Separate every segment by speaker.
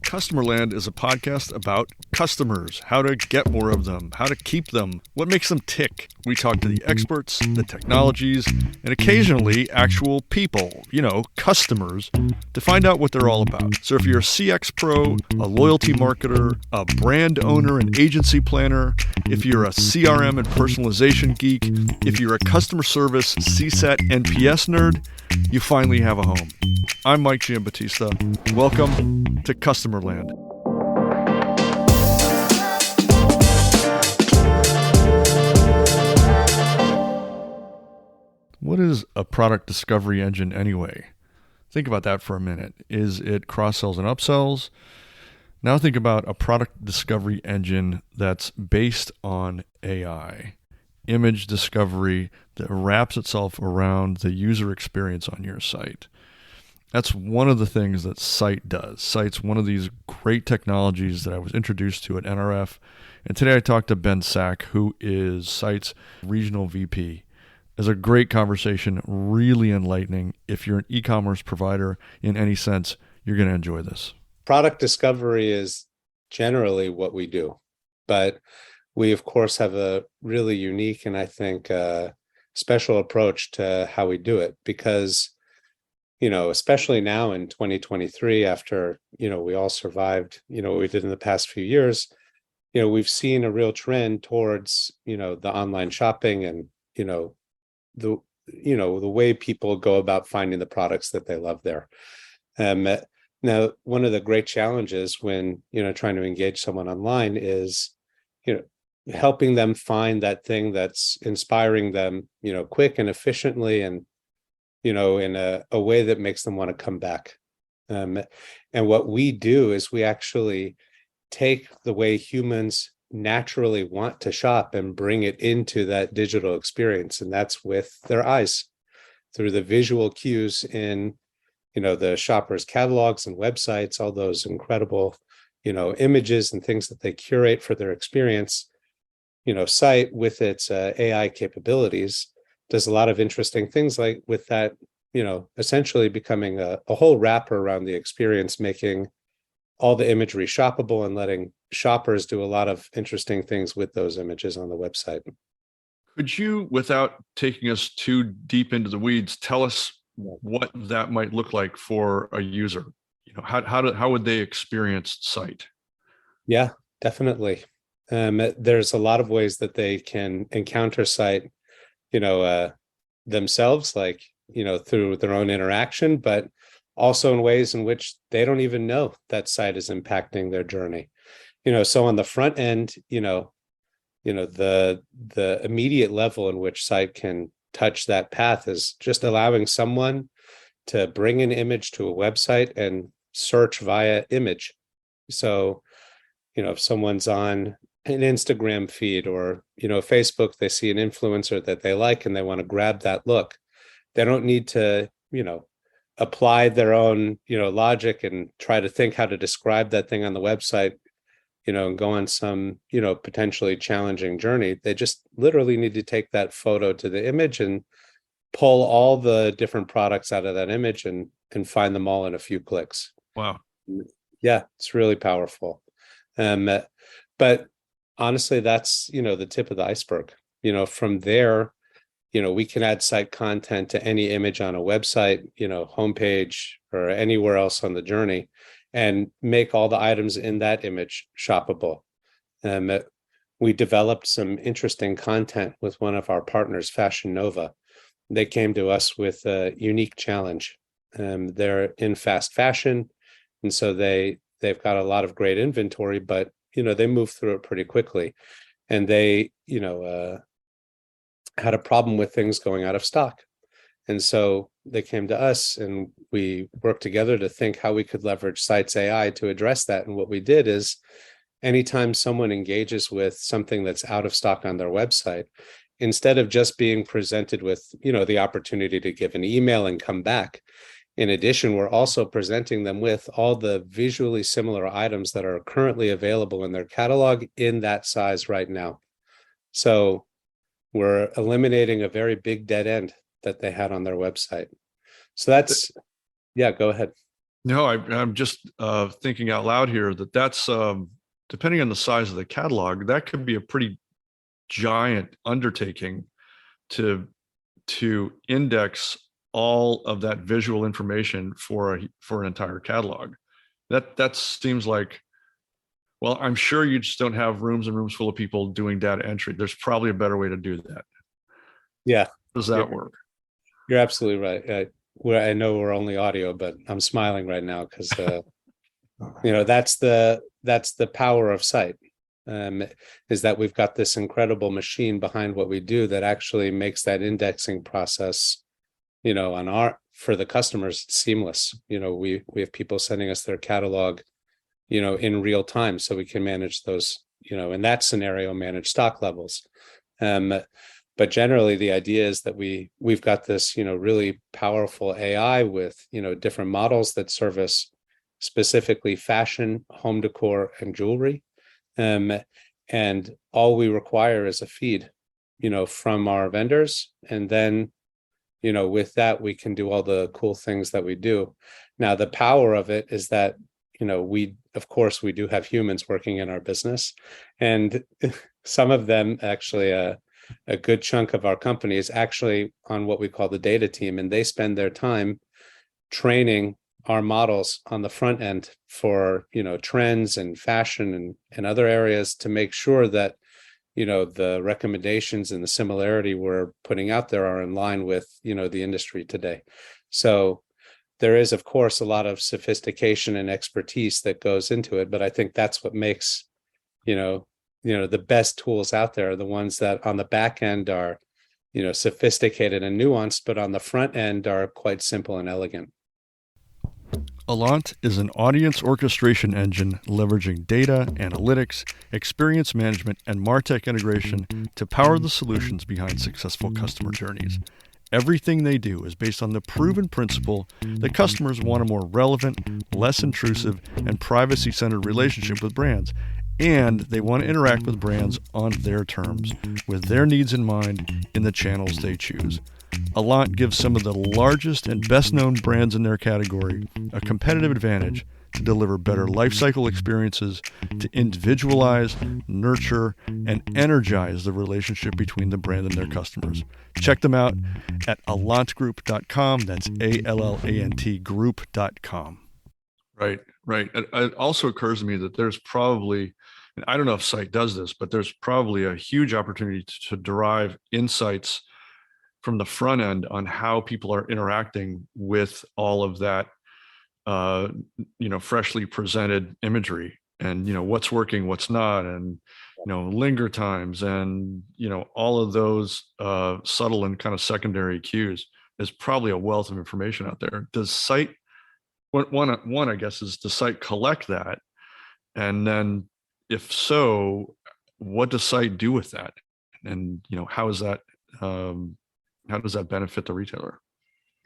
Speaker 1: Customerland is a podcast about customers, how to get more of them, how to keep them, what makes them tick. We talk to the experts, the technologies, and occasionally actual people, customers, to find out what they're all about. So if you're a CX pro, a loyalty marketer, a brand owner, an agency planner, if you're a CRM and personalization geek, if you're a customer service, CSAT, NPS nerd, you finally have a home. I'm Mike Giambattista. Welcome to Customerland. What is a product discovery engine anyway? Think about that for a minute. Is it cross-sells and upsells? Now think about a product discovery engine that's based on AI, image discovery that wraps itself around the user experience on your site. That's one of the things that Site does. Site's one of these great technologies that I was introduced to at NRF. And today I talked to Ben Sack, who is Site's regional VP. It was a great conversation, really enlightening. If you're an e-commerce provider in any sense, you're going to enjoy this.
Speaker 2: Product discovery is generally what we do, but we of course have a really unique and I think special approach to how we do it because, especially now in 2023, after, we all survived, what we did in the past few years, we've seen a real trend towards, the online shopping and, the way people go about finding the products that they love there. Now, one of the great challenges when, trying to engage someone online is, helping them find that thing that's inspiring them, quick and efficiently and, in a way that makes them want to come back. And what we do is we actually take the way humans naturally want to shop and bring it into that digital experience. And that's with their eyes through the visual cues in the shoppers' catalogs and websites, all those incredible, images and things that they curate for their experience. Site with its AI capabilities does a lot of interesting things like with that, essentially becoming a whole wrapper around the experience, making all the imagery shoppable and letting shoppers do a lot of interesting things with those images on the website.
Speaker 1: Could you, without taking us too deep into the weeds, tell us what that might look like for a user? How would they experience Site? Yeah,
Speaker 2: definitely. There's a lot of ways that they can encounter Site, themselves, like, through their own interaction, but also in ways in which they don't even know that Site is impacting their journey. So on the front end, the immediate level in which Site can touch that path is just allowing someone to bring an image to a website and search via image. So, if someone's on an Instagram feed or, Facebook, they see an influencer that they like and they want to grab that look. They don't need to, apply their own, logic and try to think how to describe that thing on the website, and go on some, potentially challenging journey. They just literally need to take that photo to the image and pull all the different products out of that image and find them all in a few clicks.
Speaker 1: Wow.
Speaker 2: Yeah, it's really powerful. But honestly, that's, the tip of the iceberg. From there, we can add Site content to any image on a website, homepage or anywhere else on the journey and make all the items in that image shoppable. We developed some interesting content with one of our partners, Fashion Nova. They came to us with a unique challenge. They're in fast fashion, and so they've got a lot of great inventory, but they move through it pretty quickly, and they had a problem with things going out of stock. And so they came to us and we worked together to think how we could leverage Site's AI to address that. And what we did is anytime someone engages with something that's out of stock on their website, instead of just being presented with, the opportunity to give an email and come back, in addition, we're also presenting them with all the visually similar items that are currently available in their catalog in that size right now. So we're eliminating a very big dead end that they had on their website. So that's, yeah, go ahead.
Speaker 1: No, I'm just thinking out loud here that that's depending on the size of the catalog, that could be a pretty giant undertaking to index all of that visual information for an entire catalog. That seems like, well, I'm sure you just don't have rooms and rooms full of people doing data entry. There's probably a better way to do that.
Speaker 2: Yeah,
Speaker 1: Does
Speaker 2: you're,
Speaker 1: that work?
Speaker 2: you're absolutely right. I know we're only audio, but I'm smiling right now because that's the power of site. Is that we've got this incredible machine behind what we do that actually makes that indexing process, for the customers, seamless. We have people sending us their catalog, in real time, so we can manage those, in that scenario, manage stock levels. But generally the idea is that we've got this, really powerful AI with, different models that service specifically fashion, home decor, and jewelry. And all we require is a feed, from our vendors. And then, with that, we can do all the cool things that we do. Now, the power of it is that, of course, we do have humans working in our business. And some of them actually, a good chunk of our company is actually on what we call the data team. And they spend their time training our models on the front end for, trends and fashion and other areas to make sure that, the recommendations and the similarity we're putting out there are in line with, the industry today. So there is, of course, a lot of sophistication and expertise that goes into it, but I think that's what makes, the best tools out there are the ones that on the back end are, sophisticated and nuanced, but on the front end are quite simple and elegant.
Speaker 1: Allant is an audience orchestration engine leveraging data, analytics, experience management, and MarTech integration to power the solutions behind successful customer journeys. Everything they do is based on the proven principle that customers want a more relevant, less intrusive, and privacy-centered relationship with brands, and they want to interact with brands on their terms, with their needs in mind in the channels they choose. Allant gives some of the largest and best-known brands in their category a competitive advantage to deliver better lifecycle experiences, to individualize, nurture, and energize the relationship between the brand and their customers. Check them out at allantgroup.com. That's ALLANT group.com. Right, right. It also occurs to me that there's probably, and I don't know if Site does this, but there's probably a huge opportunity to derive insights from the front end on how people are interacting with all of that, freshly presented imagery, and what's working, what's not, and linger times, and all of those subtle and kind of secondary cues. There's probably a wealth of information out there. Does Site one I guess is, does Site collect that, and then if so, what does Site do with that, and how is that? How does that benefit the retailer?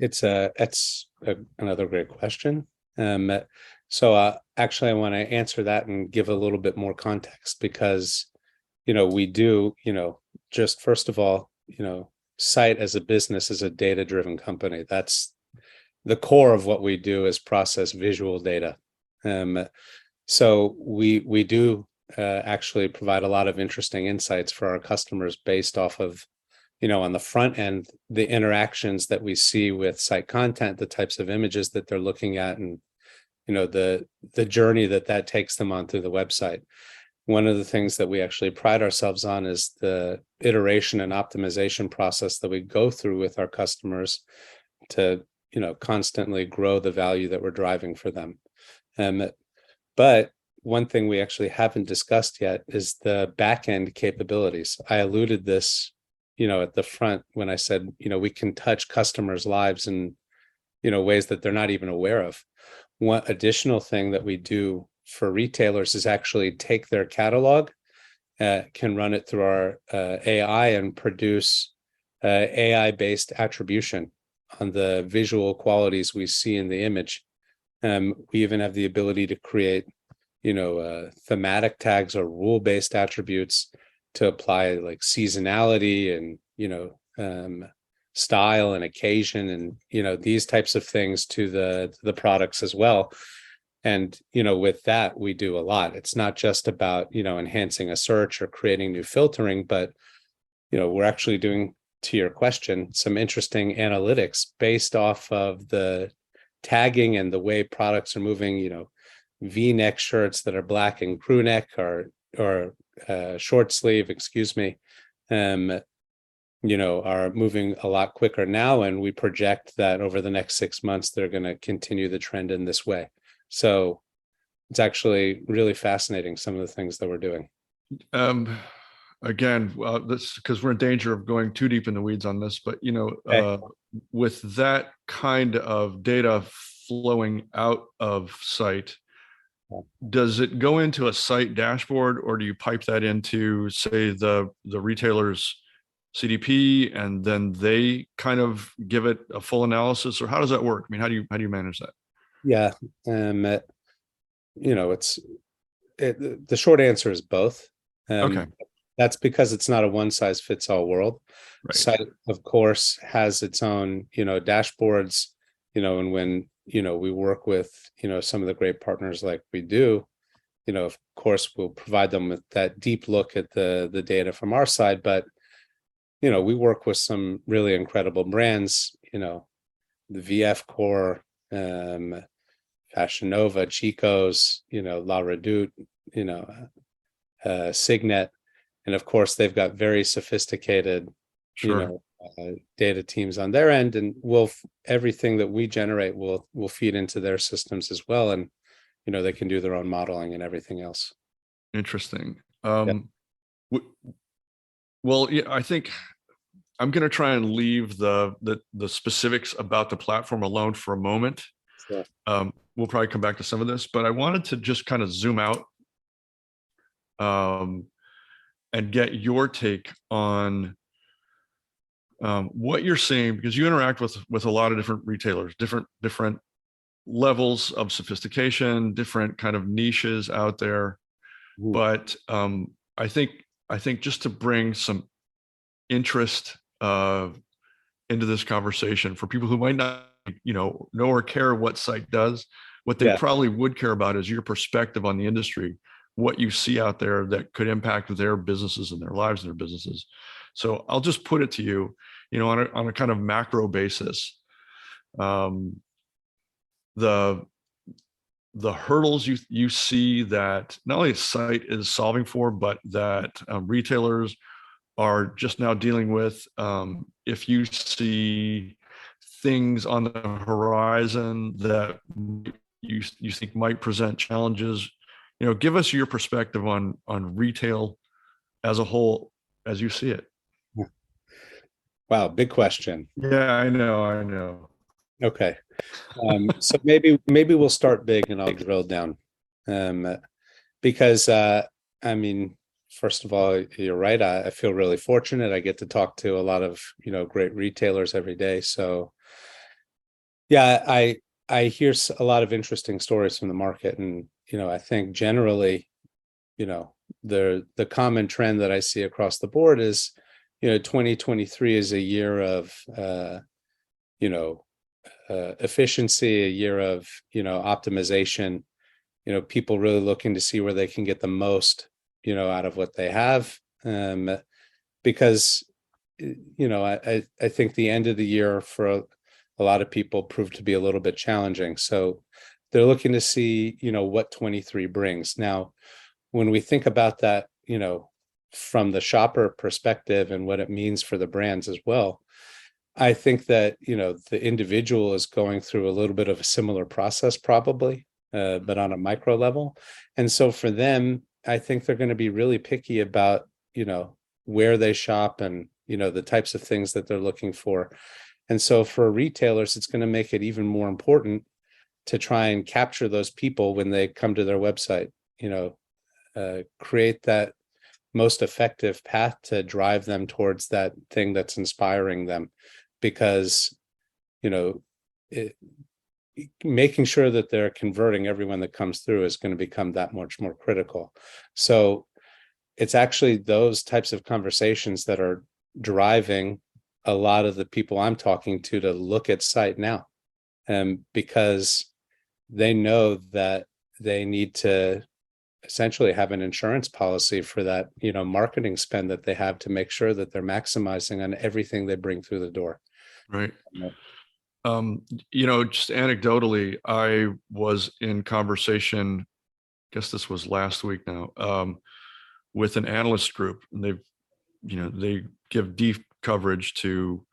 Speaker 2: That's another great question. So actually, I want to answer that and give a little bit more context because, we do, just first of all, Site as a business is a data-driven company. That's the core of what we do, is process visual data. So we do actually provide a lot of interesting insights for our customers based off of, on the front end, the interactions that we see with site content, the types of images that they're looking at, and the journey that takes them on through the website. One of the things that we actually pride ourselves on is the iteration and optimization process that we go through with our customers to, constantly grow the value that we're driving for them. But one thing we actually haven't discussed yet is the back end capabilities. I alluded this, at the front when I said, we can touch customers' lives in, ways that they're not even aware of. One additional thing that we do for retailers is actually take their catalog, can run it through our AI and produce AI-based attribution on the visual qualities we see in the image. We even have the ability to create, thematic tags or rule-based attributes to apply like seasonality and, style and occasion and, these types of things to the products as well. And, with that, we do a lot. It's not just about, enhancing a search or creating new filtering, but, we're actually doing, to your question, some interesting analytics based off of the tagging and the way products are moving, V-neck shirts that are black and crew neck or short sleeve, excuse me, are moving a lot quicker now. And we project that over the next 6 months, they're going to continue the trend in this way. So it's actually really fascinating, some of the things that we're doing.
Speaker 1: Again, well, that's because we're in danger of going too deep in the weeds on this, but
Speaker 2: Okay.
Speaker 1: with that kind of data flowing out of site, does it go into a site dashboard, or do you pipe that into, say, the retailer's CDP, and then they kind of give it a full analysis, or how does that work? I mean, how do you manage that?
Speaker 2: Yeah. The short answer is both.
Speaker 1: Okay,
Speaker 2: That's because it's not a one size fits all world.
Speaker 1: right.
Speaker 2: Site, of course, has its own, dashboards, and when, we work with, some of the great partners like we do, of course, we'll provide them with that deep look at the data from our side. But, we work with some really incredible brands, the VF Core, Fashion Nova, Chico's, La Redoute, Signet. And of course, they've got very sophisticated,
Speaker 1: Sure.
Speaker 2: Data teams on their end, and everything that we generate will feed into their systems as well. And, they can do their own modeling and everything else.
Speaker 1: Interesting.
Speaker 2: Yeah.
Speaker 1: Well, yeah, I think I'm going to try and leave the specifics about the platform alone for a moment.
Speaker 2: So,
Speaker 1: We'll probably come back to some of this, but I wanted to just kind of zoom out and get your take on what you're seeing, because you interact with a lot of different retailers, different levels of sophistication, different kind of niches out there. But I think just to bring some interest into this conversation for people who might not, know or care what site does, what they
Speaker 2: yeah.
Speaker 1: probably would care about is your perspective on the industry, what you see out there that could impact their businesses and their lives and their businesses. So I'll just put it to you, on a kind of macro basis. The hurdles you see that not only a site is solving for, but that retailers are just now dealing with. If you see things on the horizon that you think might present challenges, give us your perspective on retail as a whole as you see it.
Speaker 2: Wow, big question.
Speaker 1: Yeah, I know.
Speaker 2: Okay. So maybe we'll start big and I'll drill down. Because I mean, first of all, you're right. I feel really fortunate. I get to talk to a lot of, great retailers every day. So yeah, I hear a lot of interesting stories from the market. And, I think generally, the common trend that I see across the board is, 2023 is a year of efficiency, a year of, optimization, people really looking to see where they can get the most, out of what they have. Because, I think the end of the year for a lot of people proved to be a little bit challenging. So they're looking to see, what 23 brings. Now, when we think about that, from the shopper perspective and what it means for the brands as well, I think that, the individual is going through a little bit of a similar process probably, but on a micro level. And so for them, I think they're going to be really picky about, where they shop and, the types of things that they're looking for. And so for retailers, it's going to make it even more important to try and capture those people when they come to their website, create that most effective path to drive them towards that thing that's inspiring them. Because, making sure that they're converting everyone that comes through is going to become that much more critical. So it's actually those types of conversations that are driving, a lot of the people I'm talking to look at site now, because they know that they need to essentially have an insurance policy for that, marketing spend that they have to make sure that they're maximizing on everything they bring through the door.
Speaker 1: Right. Just anecdotally, I was in conversation, I guess this was last week now, with an analyst group, and they give deep coverage to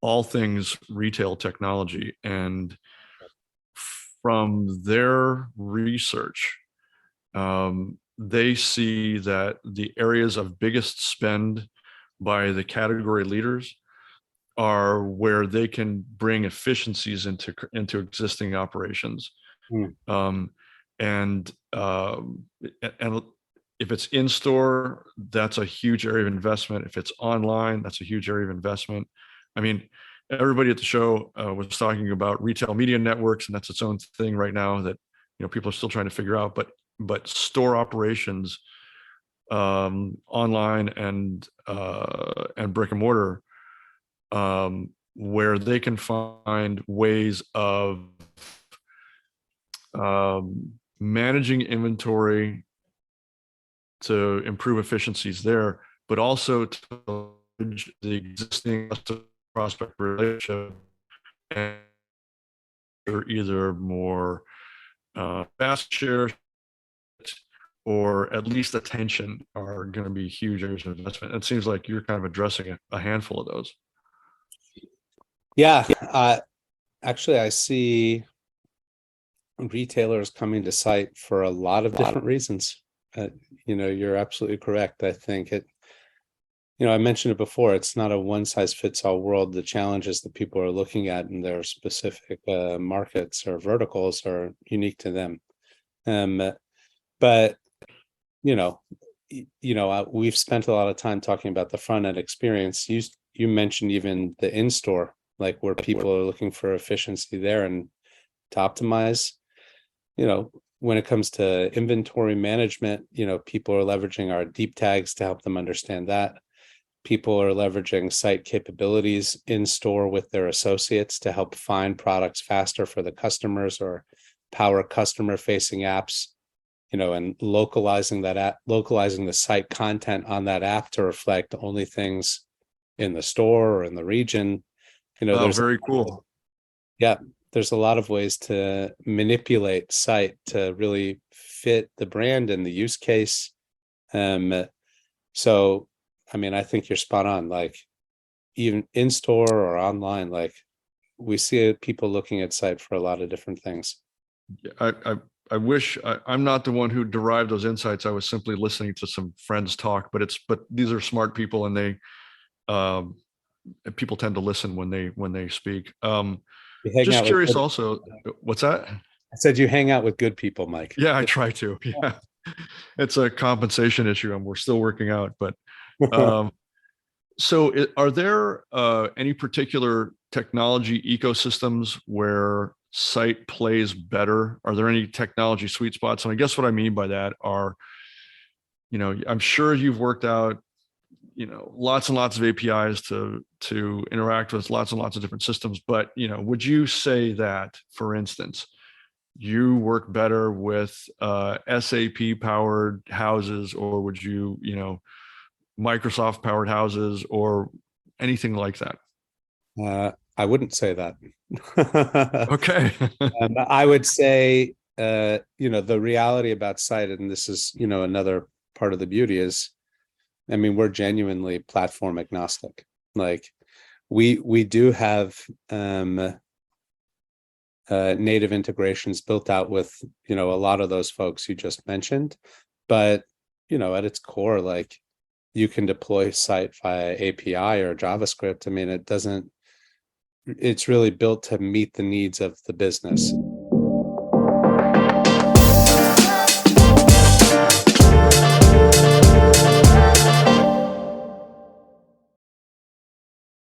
Speaker 1: all things retail technology. And from their research, they see that the areas of biggest spend by the category leaders are where they can bring efficiencies into existing operations.
Speaker 2: Mm.
Speaker 1: And if it's in store, that's a huge area of investment. If it's online, that's a huge area of investment. I mean, everybody at the show was talking about retail media networks, and that's its own thing right now that people are still trying to figure out. But store operations, online and brick and mortar, where they can find ways of managing inventory to improve efficiencies there, but also to leverage the existing prospect relationship and either more fast share or at least attention are going to be huge areas of investment. It seems like you're kind of addressing a handful of those.
Speaker 2: Yeah, actually, I see retailers coming to site for a lot of different reasons. You're absolutely correct. I think I mentioned it before, it's not a one size fits all world. The challenges that people are looking at in their specific markets or verticals are unique to them. But we've spent a lot of time talking about the front end experience. You mentioned even the in-store, like where people are looking for efficiency there and to optimize. When it comes to inventory management, people are leveraging our deep tags to help them understand that. People are leveraging site capabilities in store with their associates to help find products faster for the customers or power customer facing apps, and localizing the site content on that app to reflect only things in the store or in the region. There's
Speaker 1: very cool.
Speaker 2: Yeah, there's a lot of ways to manipulate site to really fit the brand and the use case. So, I think you're spot on. Like, even in store or online, like, we see people looking at site for a lot of different things.
Speaker 1: I wish I'm not the one who derived those insights. I was simply listening to some friends talk, but these are smart people, and people tend to listen when they speak. Just curious also, what's that?
Speaker 2: I said you hang out with good people, Mike.
Speaker 1: Yeah, I try to. Yeah. It's a compensation issue and we're still working out, but so are there any particular technology ecosystems where site plays better? Are there any technology sweet spots? And I guess what I mean by that are, I'm sure you've worked out, lots and lots of APIs to interact with lots and lots of different systems. But, would you say that, for instance, you work better with SAP powered houses, or would you, Microsoft powered houses or anything like that?
Speaker 2: I wouldn't say that.
Speaker 1: Okay.
Speaker 2: I would say, the reality about site, and this is, another part of the beauty is, we're genuinely platform agnostic. Like, we do have native integrations built out with, a lot of those folks you just mentioned, but at its core, like, you can deploy site via API or JavaScript. It's really built to meet the needs of the business.